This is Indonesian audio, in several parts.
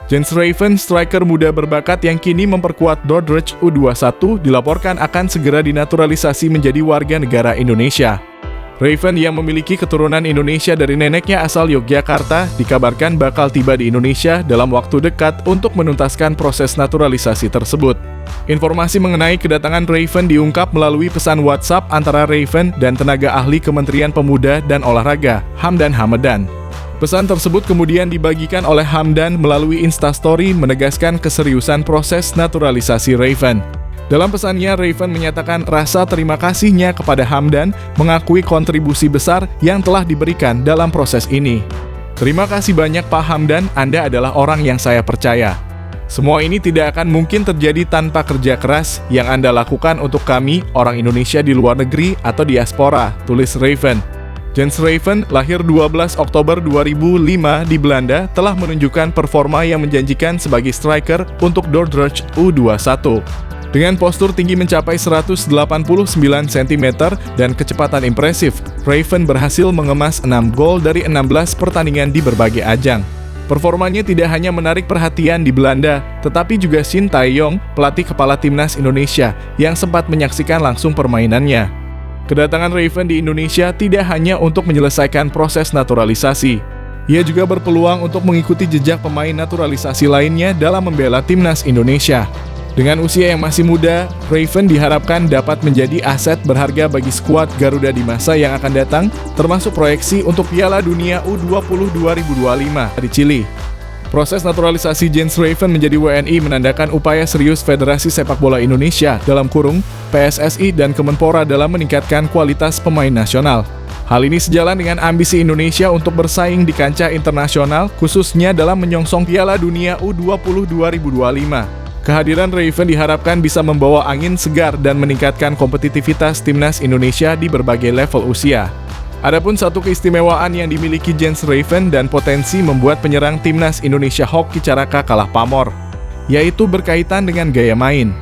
Jens Raven, striker muda berbakat yang kini memperkuat Dordrecht U21, dilaporkan akan segera dinaturalisasi menjadi warga negara Indonesia. Raven yang memiliki keturunan Indonesia dari neneknya asal Yogyakarta, dikabarkan bakal tiba di Indonesia dalam waktu dekat untuk menuntaskan proses naturalisasi tersebut. Informasi mengenai kedatangan Raven diungkap melalui pesan WhatsApp antara Raven dan tenaga ahli Kementerian Pemuda dan Olahraga, Hamdan Hamadan. Pesan tersebut kemudian dibagikan oleh Hamdan melalui Instastory menegaskan keseriusan proses naturalisasi Raven. Dalam pesannya, Raven menyatakan rasa terima kasihnya kepada Hamdan mengakui kontribusi besar yang telah diberikan dalam proses ini. Terima kasih banyak Pak Hamdan, Anda adalah orang yang saya percaya. Semua ini tidak akan mungkin terjadi tanpa kerja keras yang Anda lakukan untuk kami, orang Indonesia di luar negeri atau diaspora, tulis Raven. Jens Raven, lahir 12 Oktober 2005 di Belanda, telah menunjukkan performa yang menjanjikan sebagai striker untuk Dordrecht U21. Dengan postur tinggi mencapai 189 cm dan kecepatan impresif, Raven berhasil mengemas 6 gol dari 16 pertandingan di berbagai ajang. Performanya tidak hanya menarik perhatian di Belanda, tetapi juga Shin Tae-yong, pelatih kepala timnas Indonesia, yang sempat menyaksikan langsung permainannya. Kedatangan Raven di Indonesia tidak hanya untuk menyelesaikan proses naturalisasi. Ia juga berpeluang untuk mengikuti jejak pemain naturalisasi lainnya dalam membela timnas Indonesia. Dengan usia yang masih muda, Raven diharapkan dapat menjadi aset berharga bagi skuad Garuda di masa yang akan datang, termasuk proyeksi untuk Piala Dunia U20 2025 di Chili. Proses naturalisasi Jens Raven menjadi WNI menandakan upaya serius Federasi Sepak Bola Indonesia (PSSI) dan Kemenpora dalam meningkatkan kualitas pemain nasional. Hal ini sejalan dengan ambisi Indonesia untuk bersaing di kancah internasional, khususnya dalam menyongsong Piala Dunia U20 2025. Kehadiran Raven diharapkan bisa membawa angin segar dan meningkatkan kompetitivitas timnas Indonesia di berbagai level usia. Adapun satu keistimewaan yang dimiliki Jens Raven dan potensi membuat penyerang timnas Indonesia Hoki Caraka kalah pamor, yaitu berkaitan dengan gaya main.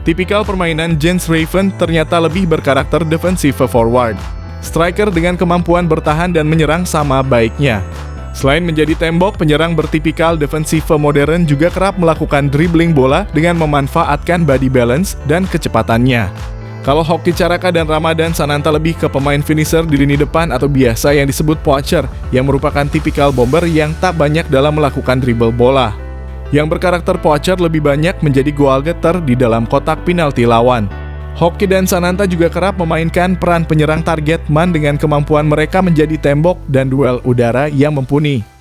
Tipikal permainan Jens Raven ternyata lebih berkarakter defensive forward. Striker dengan kemampuan bertahan dan menyerang sama baiknya. Selain menjadi tembok, penyerang bertipikal defensive modern juga kerap melakukan dribbling bola dengan memanfaatkan body balance dan kecepatannya. Kalau Hoki Caraka dan Ramadan Sananta lebih ke pemain finisher di lini depan atau biasa yang disebut poacher, yang merupakan tipikal bomber yang tak banyak dalam melakukan dribble bola. Yang berkarakter poacher lebih banyak menjadi goal getter di dalam kotak penalti lawan. Hoki dan Sananta juga kerap memainkan peran penyerang target man dengan kemampuan mereka menjadi tembok dan duel udara yang mumpuni.